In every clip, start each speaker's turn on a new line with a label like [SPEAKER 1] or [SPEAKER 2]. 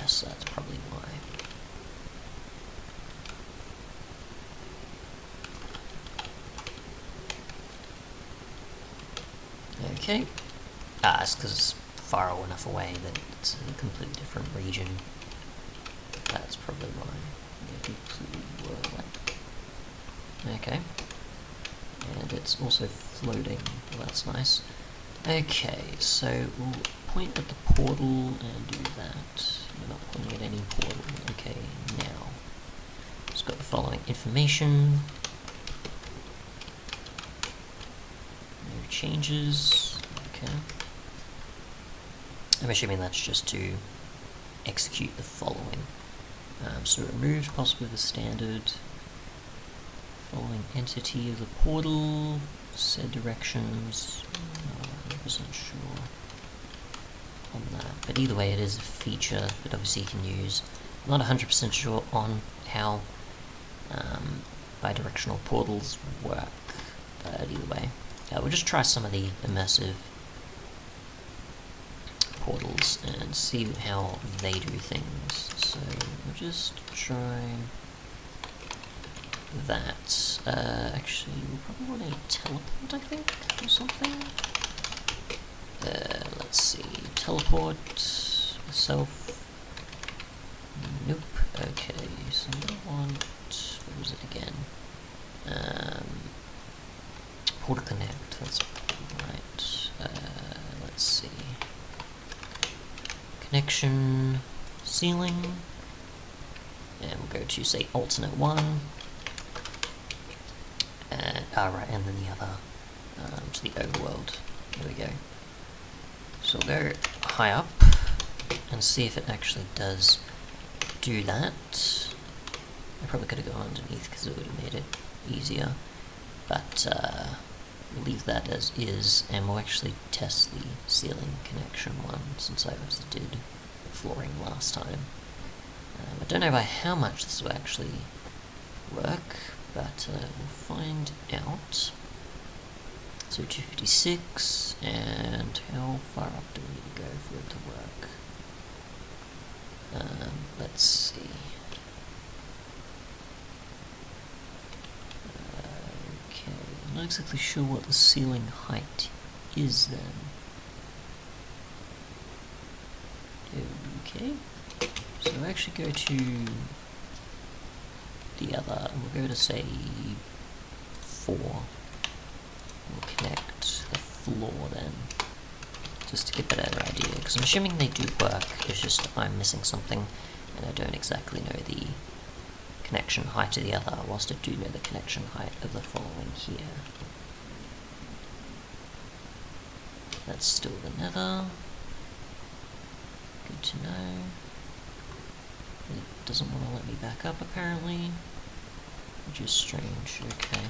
[SPEAKER 1] Yes, that's probably why. Okay. It's because it's far enough away that it's in a completely different region. That's probably why. Okay. And it's also floating. Well, that's nice. Okay, so we'll point at the portal and do that. We're not pointing at any portal. Okay, now. It's got the following information. No changes. Okay. I'm assuming that's just to execute the following. So removes possibly the standard following entity of the portal, said directions. Not 100% sure on that, but either way it is a feature that obviously you can use. I'm not 100% sure on how bidirectional portals work, but either way. We'll just try some of the immersive portals and see how they do things. So we'll just try that. Actually, we'll probably want a teleport, I think, or something. Let's see. Teleport myself. Nope. Okay, so I'm gonna want, what was it again? Portal connect, that's right. Let's see. Connection ceiling. And we'll go to, say, alternate 1. Right, and then the other to the overworld. There we go. So we'll go high up and see if it actually does do that. I probably could have gone underneath because it would have made it easier, but we'll leave that as is, and we'll actually test the ceiling connection one since I obviously did flooring last time. I don't know by how much this will actually work, but we'll find out. So 256, and how far up do we need to go for it to work? Let's see. Okay, I'm not exactly sure what the ceiling height is then. Okay, so we'll actually go to the other, and we'll go to, say, 4. We'll connect the floor then, just to get a better idea, because I'm assuming they do work, it's just I'm missing something, and I don't exactly know the connection height of the other, whilst I do know the connection height of the following here. That's still the nether. Good to know. It doesn't want to let me back up apparently, which is strange. Okay.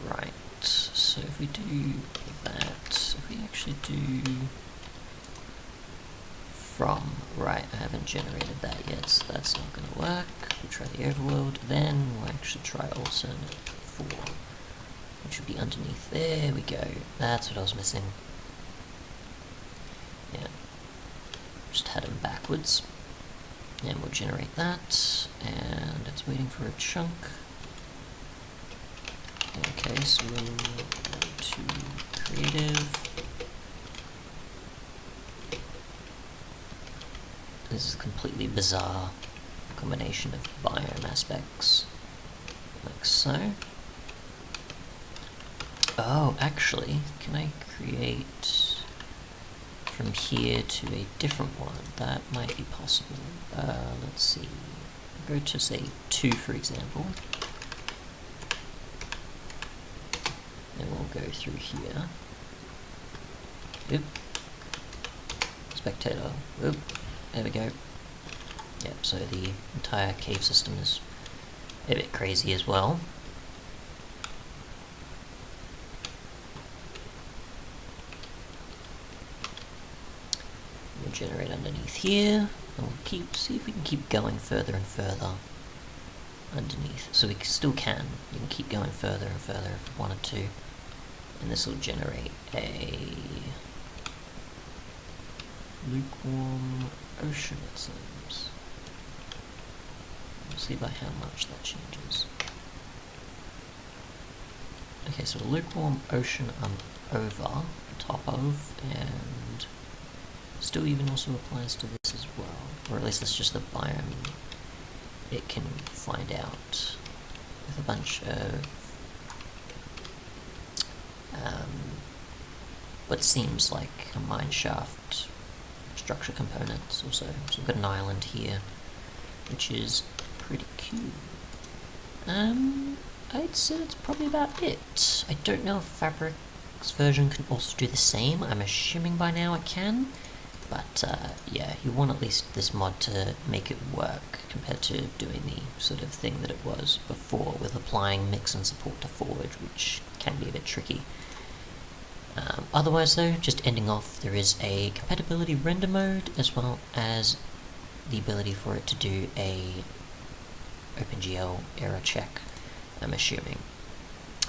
[SPEAKER 1] Right, so if we do that, if we actually do from, right, I haven't generated that yet, so that's not going to work. We'll try the overworld, then we'll actually try alternate 4, which would be underneath. There we go, that's what I was missing. Yeah, just head them backwards, and we'll generate that, and it's waiting for a chunk. Okay, so we'll go to creative. This is a completely bizarre combination of biome aspects, like so. Oh, actually, can I create from here to a different one? That might be possible. Let's see. Go to, say, 2, for example. And we'll go through here. Oop. Spectator. Oop. There we go. Yep, so the entire cave system is a bit crazy as well. We'll generate underneath here, and we'll see if we can keep going further and further underneath. So we still can. You can keep going further and further if we wanted to. And this will generate a lukewarm ocean, it seems. We'll see by how much that changes. Okay, so lukewarm ocean I'm over, top of, and still even also applies to this as well. Or at least it's just the biome it can find out with a bunch of what seems like a mine shaft structure components also. So we've got an island here, which is pretty cool. I'd say that's probably about it. I don't know if Fabric's version can also do the same. I'm assuming by now it can. But yeah, you want at least this mod to make it work compared to doing the sort of thing that it was before with applying mix and support to Forge, which can be a bit tricky. Otherwise though, just ending off, there is a compatibility render mode as well as the ability for it to do a OpenGL error check, I'm assuming.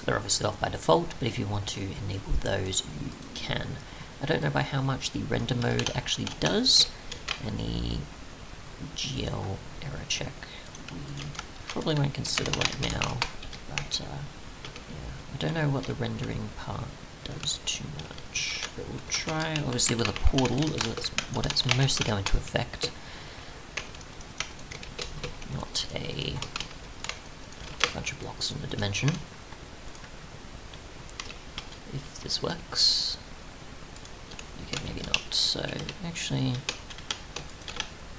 [SPEAKER 1] They're obviously off by default, but if you want to enable those, you can. I don't know by how much the render mode actually does, and the GL error check we probably won't consider right now, but yeah, I don't know what the rendering part does too much, but we'll try, obviously with a portal, as it's what it's mostly going to affect, not a bunch of blocks in the dimension. If this works. Okay, maybe not. So, actually,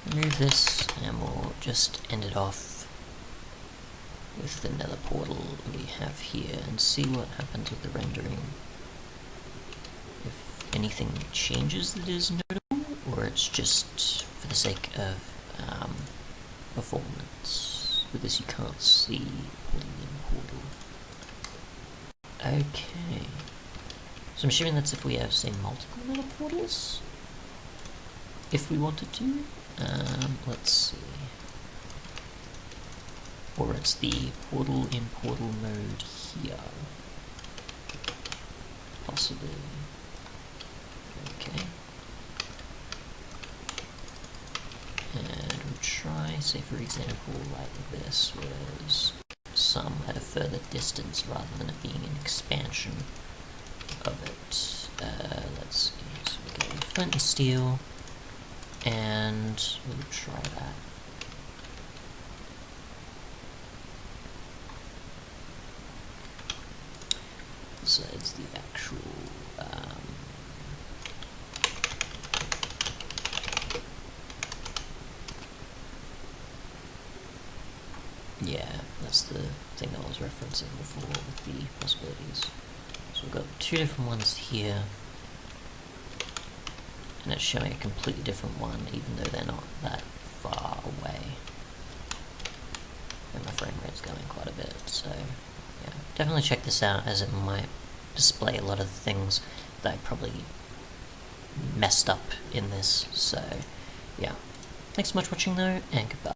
[SPEAKER 1] remove this, and we'll just end it off with the nether portal we have here, and see what happens with the rendering. If anything changes that is notable, or it's just for the sake of performance. With this you can't see pulling in portal. Okay. So I'm assuming that's if we have, say, multiple nether portals? If we wanted to? Let's see. Or it's the portal in portal mode here. Possibly. Okay. And we'll try, say for example, like this, whereas some at a further distance rather than it being an expansion of it. Let's see, so we go Flint Steel, and we'll try that. Besides the actual, yeah, that's the thing I was referencing before with the possibilities. So we've got two different ones here, and it's showing a completely different one, even though they're not that far away. And my frame rate's going quite a bit, so yeah, definitely check this out, as it might display a lot of the things that I probably messed up in this. So yeah, thanks so much for watching though, and goodbye.